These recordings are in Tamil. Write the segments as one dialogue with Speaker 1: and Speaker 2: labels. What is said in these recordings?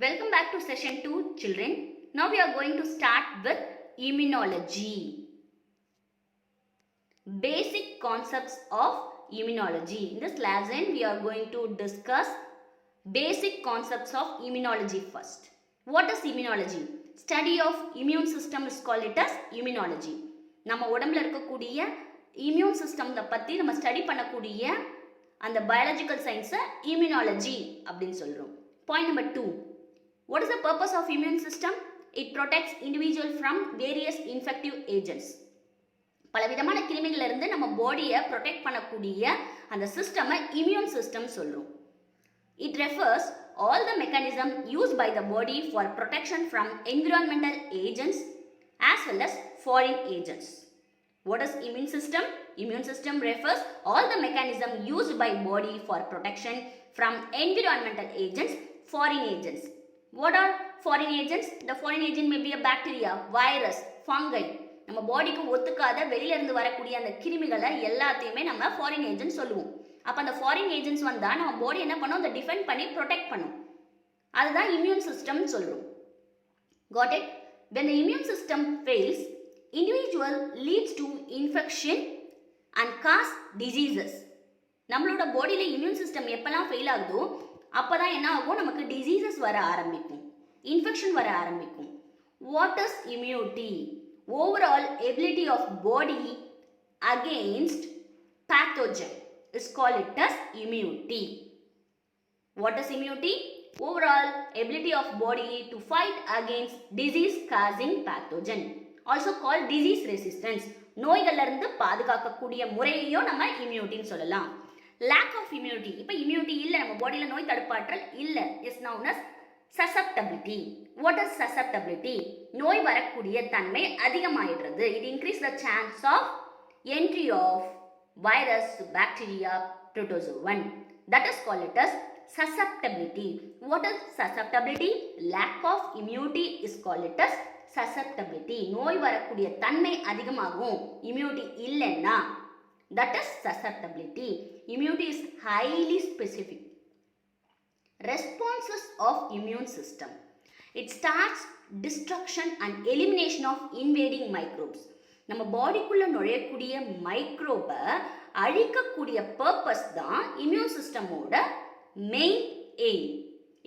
Speaker 1: Welcome back to session 2, children. Now we are going to start with immunology. Basic concepts of immunology. In this lesson, we are going to discuss basic concepts of immunology first. What is immunology? Study of immune system is called it as immunology. நம்ம உடம்புல இருக்கக்கூடிய immune system பத்தி நம்ம ஸ்டடி பண்ணக்கூடிய அந்த biological science immunology அப்படின்னு சொல்றோம். Point number 2. What is the purpose of immune system? It protects individual from various infective agents. பலவிதமான கிருமிகள் இருந்து நம்ம பாடியை ப்ரொடெக்ட் பண்ணக்கூடிய அந்த சிஸ்டமை இம்யூன் சிஸ்டம் சொல்றோம். It refers all the mechanism used by the body for protection from environmental agents as well as foreign agents. What is immune system? Immune system refers all the mechanism used by body for protection from environmental agents, foreign agents. What are foreign agents? The foreign agent may be a bacteria, virus, fungi. நம்ம பாடிக்கு ஒத்துக்காத வெளியில இருந்து வரக்கூடிய அந்த கிருமிகளை எல்லாத்தையுமே நம்ம ஃபாரின் ஏஜென்ட் சொல்லுவோம். அப்போ அந்த ஃபாரின் ஏஜென்ட்ஸ் வந்தால் நம்ம பாடி என்ன பண்ணும்? அதை டிஃபெண்ட் பண்ணி ப்ரொடெக்ட் பண்ணும். அதுதான் இம்யூன் சிஸ்டம்னு சொல்கிறோம். Got it? When the immune system fails, individual leads to infection and cause diseases. நம்மளோட பாடியில் இம்யூன் சிஸ்டம் எப்போல்லாம் ஃபெயில் ஆகுதோ அப்போ தான் என்ன ஆகும்? நமக்கு டிசீசஸ் வர ஆரம்பிக்கும், இன்ஃபெக்ஷன் வர ஆரம்பிக்கும். What is immunity? Overall ability of body against pathogen is called it as immunity. What is immunity? Overall ability of body to fight against disease causing pathogen, also called disease resistance. நோய்கள்ல இருந்து பாதுகாக்கக்கூடிய முறையையும் நம்ம இம்யூனிட்டின்னு சொல்லலாம். lack of immunity, இப்போ இம்யூனிட்டி இல்லை, நம்ம பாடியில் நோய் தடுப்பாற்றல் இல்லை, is known as susceptibility. What is susceptibility? நோய் வரக்கூடிய தன்மை அதிகமாயிடுறது. It increase the chance of entry of virus, bacteria, protozoan. That is called it as susceptibility. What is susceptibility? Lack of immunity is called it as susceptibility. நோய் வரக்கூடிய தன்மை அதிகமாகும், immunity இல்லைன்னா. That is susceptibility. Immunity is highly specific. Responses of immune system. It starts destruction and elimination of invading microbes. நம்ம பாடிக்குள்ள நுழையக்கூடிய மைக்ரோபை அழிக்கக்கூடிய பர்பஸ் தான் இம்யூன் சிஸ்டமோட main aim.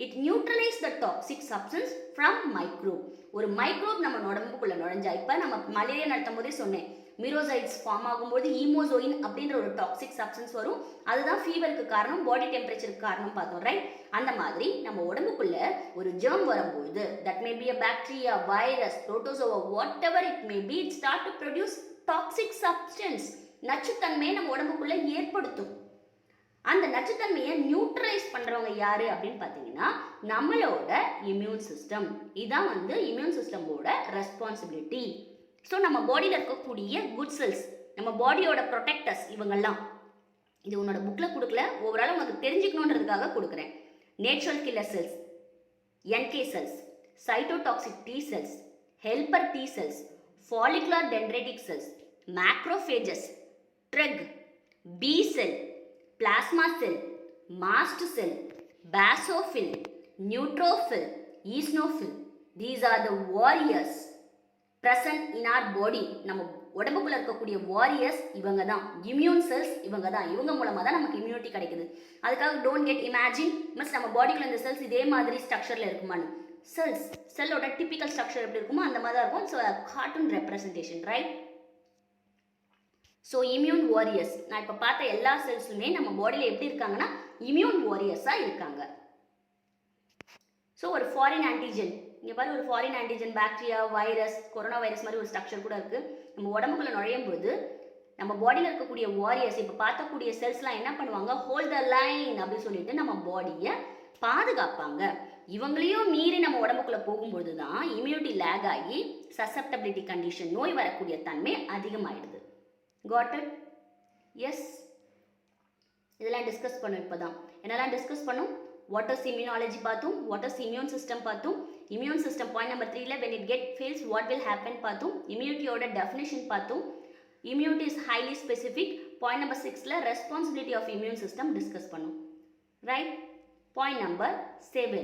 Speaker 1: It neutralise the toxic substance from microbe. ஒரு மைக்ரோப் நம்ம உடம்புக்குள்ள நுழைஞ்சா, இப்போ நம்ம மலேரியா நடத்தும் போதே சொன்னேன், மிரோசைட்ஸ் ஃபார்ம் ஆகும்போது ஈமோசோயின் அப்படின்ற ஒரு டாக்ஸிக் சப்ஸ்டன்ஸ் வரும். அதுதான் ஃபீவருக்கு காரணம், பாடி டெம்பரேச்சருக்கு காரணம் பார்த்தோம், ரைட்? அந்த மாதிரி நம்ம உடம்புக்குள்ள ஒரு ஜெர்ம் வரும்போது, that may be a bacteria, virus, protozoa, what ever it may B, it start to produce toxic substance. நச்சுத்தன்மையை நம்ம உடம்புக்குள்ள ஏற்படுத்தும். அந்த நச்சுத்தன்மையை நியூட்ரலைஸ் பண்றவங்க யாரு அப்படின்னு பார்த்தீங்கன்னா நம்மளோட இம்யூன் சிஸ்டம். இதான் இம்யூன் சிஸ்டமோட ரெஸ்பான்சிபிலிட்டி. ஸோ நம்ம பாடியில் இருக்கக்கூடிய குட் செல்ஸ், நம்ம பாடியோட ப்ரொடெக்டர்ஸ் இவங்கெல்லாம். இது உன்னோட புக்கில் கொடுக்கல, ஓவரால் உங்களுக்கு தெரிஞ்சுக்கணுன்றதுக்காக கொடுக்குறேன். Natural killer cells, NK cells, cytotoxic T cells, helper T cells, follicular dendritic cells, macrophages, Treg, B cell, plasma cell, mast cell, basophil, neutrophil, eosinophil. These are the warriors present in our body. நம்ம உடம்புக்குள்ள இருக்கக்கூடிய வாரியர்ஸ் இவங்க தான், இம்யூன் செல்ஸ் இவங்க தான். இவங்க மூலமாக தான் நமக்கு இம்யூனிட்டி கிடைக்குது. அதுக்காக டோன்ட் கெட் இமேஜின் மிஸ் நம்ம பாடிக்குள்ள இந்த செல்ஸ் இதே மாதிரி ஸ்ட்ரக்சரில் இருக்குமான்னு. செல்லோட டிப்பிக்கல் ஸ்ட்ரக்சர் எப்படி இருக்குமோ அந்த மாதிரி தான் இருக்கும். So cartoon representation, right? So immune warriors, நான் இப்போ பார்த்த எல்லா செல்ஸுமே நம்ம பாடியில் எப்படி இருக்காங்கன்னா இம்யூன் வாரியர்ஸாக இருக்காங்க. ஸோ ஒரு ஃபாரின் ஆன்டிஜென், இங்கே பாரு, ஒரு foreign antigen, bacteria, virus, corona virus மாதிரி ஒரு ஸ்ட்ரக்சர் கூட இருக்குது. நம்ம உடம்புக்குள்ள நுழையும் போது நம்ம பாடியில் இருக்கக்கூடிய வாரியர்ஸ், இப்போ பார்க்கக்கூடிய செல்ஸ்லாம் என்ன பண்ணுவாங்க? ஹோல்ட் த லைன் அப்படின்னு சொல்லிட்டு நம்ம பாடியை பாதுகாப்பாங்க. இவங்களையும் மீறி நம்ம உடம்புக்குள்ள போகும்பொழுது தான் இம்யூனிட்டி லேக் ஆகி சசப்டபிலிட்டி கண்டிஷன், நோய் வரக்கூடிய தன்மை அதிகமாயிடுது. Got it? எஸ், இதெல்லாம் டிஸ்கஸ் பண்ணும். இப்போ தான் என்னெல்லாம் டிஸ்கஸ் பண்ணும்? What is immunology பார்த்தோம், what is immune system பார்த்தோம், immune system point number 3ல when it get fails what will happen பார்த்தோம், immunity ஓட definition பார்த்தோம், immunity is highly specific. point number 6ல responsibility of immune system discuss பண்ணும், right? point number 7,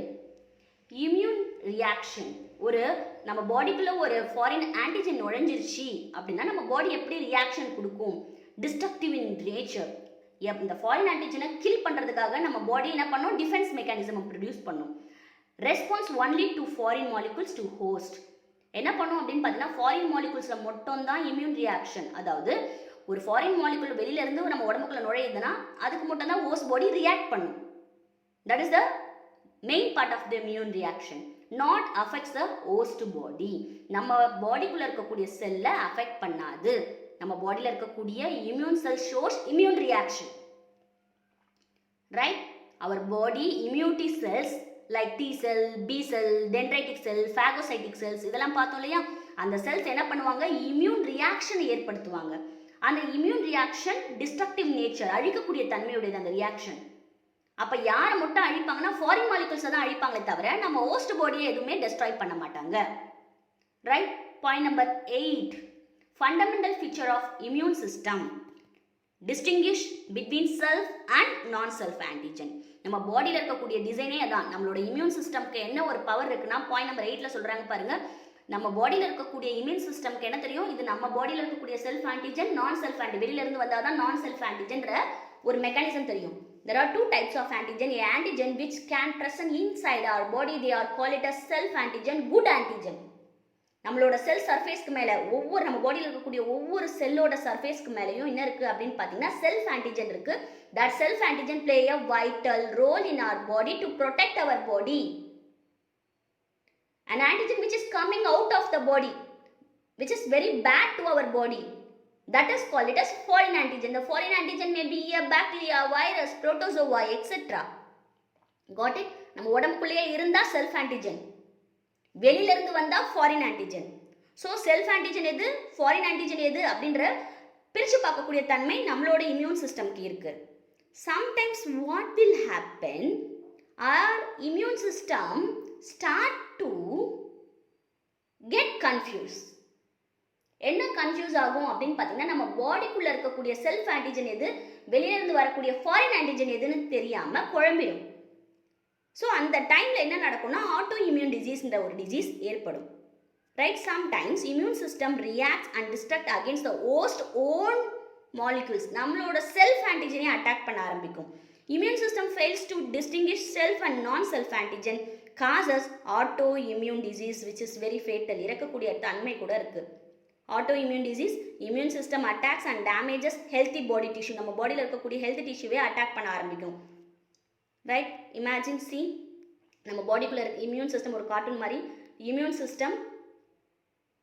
Speaker 1: immune reaction. ஒரு நம்ம பாடிக்குள்ள ஒரு ஃபாரின் ஆன்டிஜன் நுழைஞ்சிருச்சு அப்படின்னா நம்ம பாடி எப்படி ரியாக்ஷன் கொடுக்கும்? Destructive in nature. இந்த ஃபாரின் ஆன்டிஜனை கில் பண்ணுறதுக்காக நம்ம பாடி என்ன பண்ணும்? டிஃபென்ஸ் மெக்கானிசம் ப்ரொடியூஸ் பண்ணும். Response only to foreign molecules to host. என்ன பண்ணும் அப்படின்னு பார்த்தீங்கன்னா ஃபாரின் மாலிகுல்ஸில் மட்டும் தான் இம்யூன் ரியாக்ஷன். அதாவது ஒரு ஃபாரின் மாலிகுல் வெளியிலேருந்து நம்ம உடம்புக்குள்ள நுழையுதுன்னா அதுக்கு மட்டும் தான் ஹோஸ்ட் பாடி ரியாக்ட் பண்ணும். That is the main part of the immune reaction. Not affects the host body. நம்ம பாடிக்குள்ளே இருக்கக்கூடிய செல்லை அஃபெக்ட் பண்ணாது. நம்ம பாடியில் இருக்கக்கூடிய immune cell shows immune reaction. Right? அவர் body immunity cells like T cell, B cell, dendritic cell, phagocytic cells இதெல்லாம் பார்த்தோம் இல்லையா? அந்த செல்ஸ் என்ன பண்ணுவாங்க? இம்யூன் ரியாக்ஷனை ஏற்படுத்துவாங்க. அந்த இம்யூன் ரியாக்ஷன் டிஸ்ட்ரக்டிவ் நேச்சர், அழிக்கக்கூடிய தன்மையுடையது அந்த ரியாக்ஷன். அப்போ யாரை மட்டும் அழிப்பாங்கன்னா ஃபாரின் மாலிகுல்ஸை தான் அழிப்பாங்களே தவிர நம்ம ஹோஸ்ட் பாடியை எதுவுமே டெஸ்ட்ராய் பண்ண மாட்டாங்க. Right? Point number 8. Fundamental feature of immune system. Distinguish between self and non-self antigen. நம்ம பாடியில் இருக்கக்கூடிய டிசைனே அதான். நம்மளோட இம்யூன் சிஸ்டம்க்கு என்ன ஒரு பவர் இருக்குன்னா பாயிண்ட் நம்பர் 8ல சொல்றாங்க பாருங்க. நம்ம பாடியில் இருக்கக்கூடிய இம்யூன் சிஸ்டம்க்கு என்ன தெரியும்? இது நம்ம பாடியில் இருக்கக்கூடிய செல்ஃப் ஆன்டிஜன், நான் செல்ஃப் ஆன்டிஜன். வெளியில இருந்து வந்தாதான் நான் செல்ஃப் ஆன்டிஜன்ற ஒரு மெக்கானிசம் தெரியும். There are two types of antigen. A antigen which can present inside our body, they are called it as self antigen, good antigen. நம்மளோட செல் சர்ஃபேஸ்க்கு மேலே நம்ம பாடியில் இருக்கக்கூடிய ஒவ்வொரு செல்லோட சர்ஃபேஸ்க்கு மேலேயும் என்ன இருக்குது அப்படின்னு பார்த்தீங்கன்னா செல்ஃப் ஆன்டிஜன் இருக்குது. That self antigen play a vital role in our body to protect our body. An antigen which is coming out of the body, which is very bad to our body, that is called it as foreign antigen. The foreign antigen may be a bacteria, virus, protozoa, etc. Got it? நம்ம உடம்புக்குள்ளேயே இருந்தால் செல்ஃப் ஆன்டிஜன், வெளியிலிருந்து வந்தால் foreign antigen. So self antigen எது, ஃபாரின் ஆன்டிஜன் எது அப்படின்ற பிரித்து பார்க்கக்கூடிய தன்மை நம்மளோட இம்யூன் சிஸ்டம்க்கு இருக்குது. Sometimes what will happen, our immune system start to get confused. என்ன கன்ஃபியூஸ் ஆகும் அப்படின்னு பார்த்தீங்கன்னா நம்ம பாடிக்குள்ளே இருக்கக்கூடிய செல்ஃப் ஆன்டிஜன் எது, வெளியிலிருந்து வரக்கூடிய ஃபாரின் ஆன்டிஜன் எதுன்னு தெரியாமல் குழம்பிடும். ஸோ அந்த டைமில் என்ன நடக்கும்னா ஆட்டோ இம்யூன் டிசீஸ்ன்ற ஒரு டிசீஸ் ஏற்படும். Right? Sometimes immune system reacts and destruct against the host own molecules. நம்மளோட செல்ஃப் ஆன்டிஜனை அட்டாக் பண்ண ஆரம்பிக்கும். Immune system fails to distinguish self and non self antigen, causes autoimmune disease which is very fatal. இறக்கக்கூடிய தன்மை கூட இருக்குது. Autoimmune disease, immune system attacks and damages healthy body tissue. நம்ம பாடியில் இருக்கக்கூடிய ஹெல்த் டிஷ்யூவே அட்டாக் பண்ண ஆரம்பிக்கும். ரைட்? இமேஜின் சி, நம்ம பாடிக்குள்ளே இருக்க இம்யூன் சிஸ்டம் ஒரு கார்ட்டூன் மாதிரி. இம்யூன் சிஸ்டம்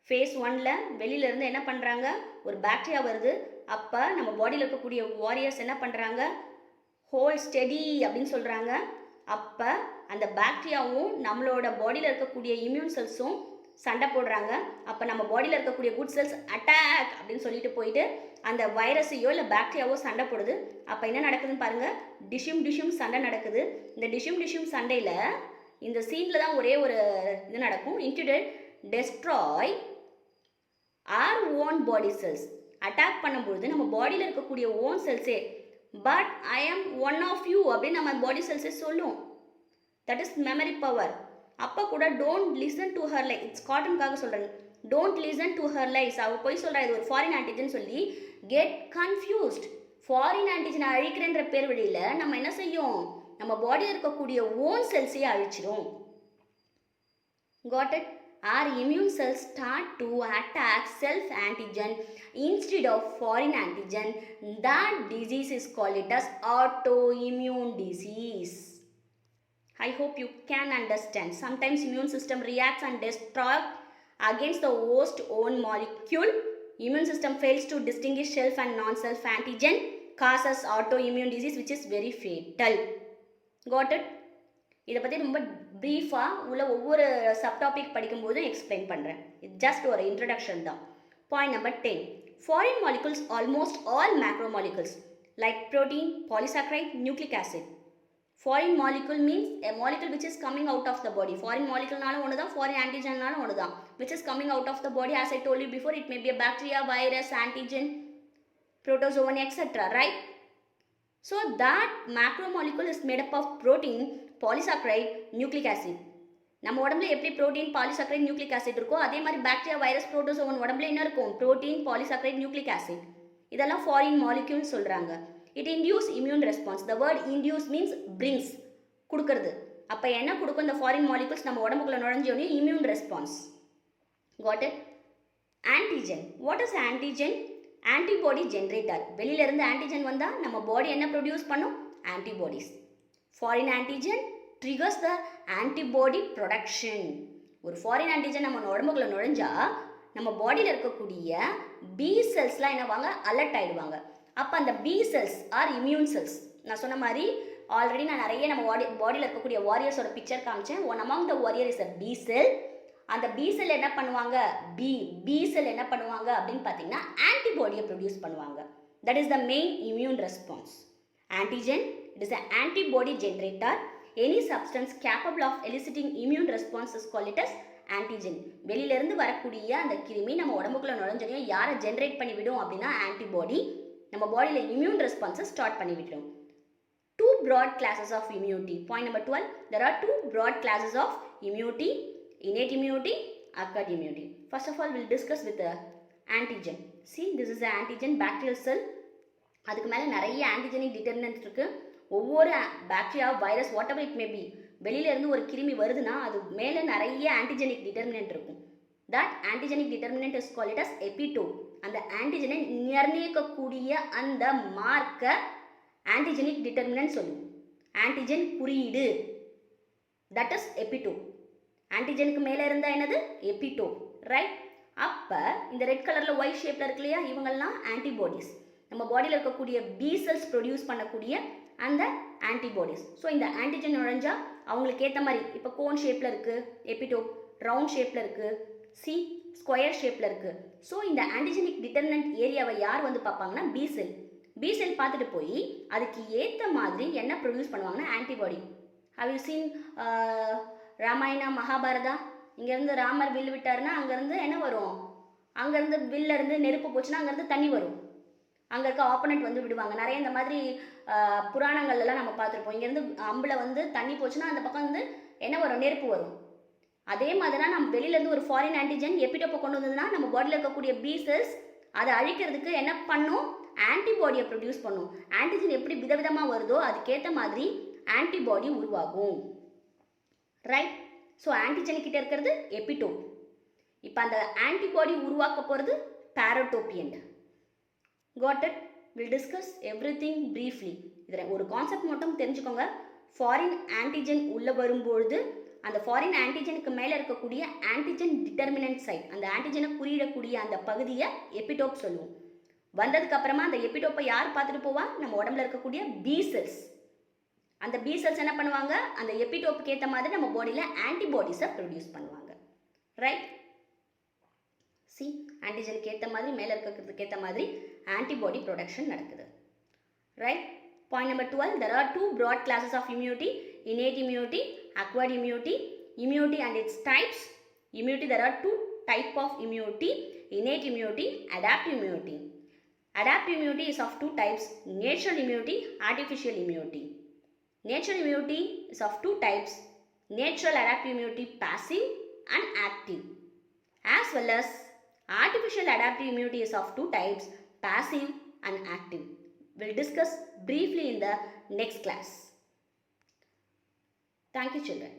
Speaker 1: ஃபேஸ் 1ல் வெளியிலேருந்து என்ன பண்ணுறாங்க, ஒரு பாக்டீரியா வருது. அப்போ நம்ம பாடியில் இருக்கக்கூடிய வாரியர்ஸ் என்ன பண்ணுறாங்க, ஹோல் ஸ்டெடி அப்படின்னு சொல்கிறாங்க. அப்போ அந்த பாக்டீரியாவும் நம்மளோட பாடியில் இருக்கக்கூடிய இம்யூன் செல்ஸும் சண்டை போடுறாங்க. அப்போ நம்ம பாடியில் இருக்கக்கூடிய குட் செல்ஸ் அட்டாக் அப்படின்னு சொல்லிட்டு போயிட்டு அந்த வைரஸையோ இல்லை பாக்டீரியாவோ சண்டை போடுது. அப்போ என்ன நடக்குதுன்னு பாருங்கள், டிஷ்யூம் சண்டை நடக்குது. இந்த டிஷ்யூம் சண்டையில் இந்த சீனில் தான் ஒரே ஒரு இது நடக்கும், indeed destroy our own body cells. Attack பண்ணும்பொழுது நம்ம பாடியில் இருக்கக்கூடிய ஓன் செல்ஸே பட் ஐ ஆம் ஒன் ஆஃப் யூ அப்படின்னு நம்ம பாடி செல்ஸே சொல்லும். That is memory power. அப்போ கூட don't listen to her lies. It's காட்டனுக்காக சொல்கிறேன். Don't listen to her lies. அவள் போய் சொல்கிறா இது ஒரு ஃபாரின் ஆன்டிஜன் சொல்லி கெட் கன்ஃபியூஸ்ட். ஃபாரின் ஆன்டிஜனை அழிக்கிறன்ற பேர் வழியில் நம்ம என்ன செய்யும், நம்ம பாடியில் இருக்கக்கூடிய ஓன் செல்ஸையே அழிச்சிடும். Got it? Our immune cells start to attack self antigen instead of foreign antigen. That disease is called it as autoimmune disease. I hope you can understand. Sometimes immune system reacts and destroys against the host own molecule. Immune system fails to distinguish self and non-self antigen, causes autoimmune disease which is very fatal. Got it? இதை பற்றி ரொம்ப ப்ரீஃபாக உள்ள ஒவ்வொரு சப்டாபிக் படிக்கும்போதும் எக்ஸ்பிளைன் பண்ணுறேன். இது ஜஸ்ட் ஒரு இன்ட்ரடக்ஷன் தான். Point number 10. Foreign molecules almost all macro molecules like protein, polysaccharide, nucleic acid. Foreign molecule means a molecule which is coming out of the body. Foreign மாலிகுல்னாலும் ஒன்று தான், ஃபாரின் ஆன்டிஜன்னாலும் ஒன்று தான். Which is coming out of the body. As I told you before, it may be a bacteria, virus, antigen, protozoan, etc. Right? So that macromolecule is made up of protein, polysaccharide, nucleic acid. நம்ம உடம்புல எப்படி புரோட்டீன் பாலிசாக்கரைட் நியூக்ளிக் ஆசிட் இருக்கோ அதே மாதிரி பாக்டீரியா வைரஸ் புரோட்டோசோவன் உடம்புல என்ன இருக்கும் புரோட்டீன் பாலிசாக்கரைட் நியூக்ளிக் ஆசிட் இதெல்லாம் ஃபாரின் மாலிக்யூல்ஸ் சொல்கிறாங்க. It induce immune response. The word induce means brings கொடுக்கறது. அப்போ என்ன கொடுக்கும் இந்த ஃபாரின் மாலிகூல்ஸ் நம்ம உடம்புக்குள்ள நுழைஞ்சோடனே immune response. Got it? Antigen. What is antigen? Antibody generator. வெளியிலேருந்து ஆன்டிஜென் வந்தால் நம்ம பாடி என்ன ப்ரொடியூஸ் பண்ணும் antibodies. Foreign antigen triggers the antibody production. ஒரு ஃபாரின் ஆன்டிஜென் நம்ம உடம்புக்குள்ள நுழைஞ்சா நம்ம பாடியில் இருக்கக்கூடிய பி செல்ஸ்லாம் என்னவாங்க அலர்ட் ஆகிடுவாங்க. அப்போ அந்த B cells or immune cells. நான் சொன்ன மாதிரி ஆல்ரெடி நான் நிறைய நம்ம பாடியில் இருக்கக்கூடிய வாரியர்ஸோட பிக்சர் காமிச்சேன். One among the warrior is a B cell. அந்த பி செல் என்ன பண்ணுவாங்க பி செல் என்ன பண்ணுவாங்க அப்படின்னு பார்த்தீங்கன்னா ஆன்டிபாடியை ப்ரொடியூஸ் பண்ணுவாங்க. That is the main immune response. Antigen it is a antibody generator. Any substance capable of eliciting immune response is called it as antigen. வெளியிலேருந்து வரக்கூடிய அந்த கிருமி நம்ம உடம்புக்குள்ள நுழைஞ்சோம் யாரை ஜென்ரேட் பண்ணி விடும் அப்படின்னா ஆன்டிபாடி. நம்ம பாடியில் இம்யூன் ரெஸ்பான்ஸை ஸ்டார்ட் பண்ணி விட்டுடும். Two broad classes of immunity. Point number 12. There are two broad classes of immunity. Innate immunity, acquired immunity. First of all, we'll discuss with the antigen. See, this is the antigen bacterial cell. அதுக்கு மேலே நிறைய ஆன்டிஜெனிக் டிட்டர்மினன்ட் இருக்கு. ஒவ்வொரு bacteria virus whatever it may be வெளியில இருந்து ஒரு கிருமி வருதுன்னா அது மேலே நிறைய ஆன்டிஜெனிக் டிட்டர்மினன்ட் இருக்கும். That antigenic determinant is called it as epitope. அந்த ஆன்டிஜனை நிர்ணயிக்கக்கூடிய அந்த மார்க்கை ஆன்டிஜெனிக் டிட்டர்மினன்ட் சொல்லுவோம். ஆன்டிஜென் குறியீடு தட் இஸ் எபிடோப். ஆன்டிஜெனுக்கு மேலே இருந்தால் என்னது எபிடோப், ரைட்? அப்போ இந்த ரெட் கலரில் ஒயிட் ஷேப்பில் இருக்கு இல்லையா இவங்கெல்லாம் ஆன்டிபாடிஸ். நம்ம பாடியில் இருக்கக்கூடிய பி செல்ஸ் ப்ரொடியூஸ் பண்ணக்கூடிய அந்த ஆன்டிபாடிஸ். ஸோ இந்த ஆன்டிஜென் நுழைஞ்சா அவங்களுக்கு ஏற்ற மாதிரி இப்போ கோன் ஷேப்பில் இருக்குது எபிடோப், ரவுண்ட் ஷேப்பில் இருக்குது, சி ஸ்கொயர் ஷேப்பில் இருக்குது. ஸோ இந்த ஆன்டிஜெனிக் டிட்டர்மினன்ட் ஏரியாவை யார் வந்து பார்ப்பாங்கன்னா பி செல். பி செல் பார்த்துட்டு போய் அதுக்கு ஏற்ற மாதிரி என்ன ப்ரொடியூஸ் பண்ணுவாங்கன்னா antibody. How you seen Ramayana Mahabharata? இங்கேருந்து ராமர் வில் விட்டாருன்னா அங்கேருந்து என்ன வரும்? அங்கேருந்து வில்லேருந்து நெருப்பு போச்சுன்னா அங்கேருந்து தண்ணி வரும். அங்கே இருக்க ஆப்போனண்ட் வந்து விடுவாங்க. நிறைய இந்த மாதிரி புராணங்கள்லாம் நம்ம பார்த்துருப்போம். இங்கேருந்து அம்பில் வந்து தண்ணி போச்சுன்னா அந்த பக்கம் வந்து என்ன வரும்? நெருப்பு வரும். அதே மாதிரி தான் நம்ம வெளியிலேருந்து ஒரு ஃபாரின் ஆன்டிஜென் எபிடோப்பை கொண்டு வந்ததுன்னா நம்ம பாடியில் இருக்கக்கூடிய பி செல்ஸ் அதை அழிக்கிறதுக்கு என்ன பண்ணும்? ஆன்டிபாடியை ப்ரொடியூஸ் பண்ணும். ஆன்டிஜென் எப்படி விதவிதமாக வருதோ அதுக்கேற்ற மாதிரி ஆன்டிபாடி உருவாகும், ரைட்? ஸோ ஆன்டிஜெனிக்கிட்ட இருக்கிறது எபிடோப். இப்போ அந்த ஆன்டிபாடி உருவாக்க போகிறது பாரட்டோபியன்ட். Got it? Will discuss everything briefly. இதில் ஒரு கான்செப்ட் மட்டும் தெரிஞ்சுக்கோங்க. ஃபாரின் ஆன்டிஜென் உள்ளே வரும்பொழுது அந்த ஃபாரின் ஆன்டிஜெனுக்கு மேலே இருக்கக்கூடிய ஆன்டிஜென் டிட்டர்மினன்ட் சைட், அந்த ஆன்டிஜெனை குறியிடக்கூடிய அந்த பகுதியை எபிடோப் சொல்லுவோம். வந்ததுக்கு அப்புறமா அந்த எபிடோப்பை யார் பார்த்துட்டு போவா? நம்ம உடம்புல இருக்கக்கூடிய பி செல்ஸ். அந்த பி செல்ஸ் என்ன பண்ணுவாங்க? அந்த எபிடோப்புக்கு ஏற்ற மாதிரி நம்ம பாடியில் ஆன்டிபாடிஸை ப்ரொடியூஸ் பண்ணுவாங்க, ரைட்? சி ஆன்டிஜனுக்கு ஏற்ற மாதிரி மேலே இருக்கிறதுக்கு ஏற்ற மாதிரி ஆன்டிபாடி ப்ரொடக்ஷன் நடக்குது, right? Point number 12. There are two broad classes of immunity. Innate immunity, acquired immunity. Immunity and its types. Immunity, there are two types of immunity. Innate immunity, adaptive immunity. Adaptive immunity is of two types: natural immunity, artificial immunity. Natural immunity is of two types: natural adaptive immunity, passive and active, as well as artificial adaptive immunity is of two types: passive and active. We'll discuss briefly in the next class. Thank you, children.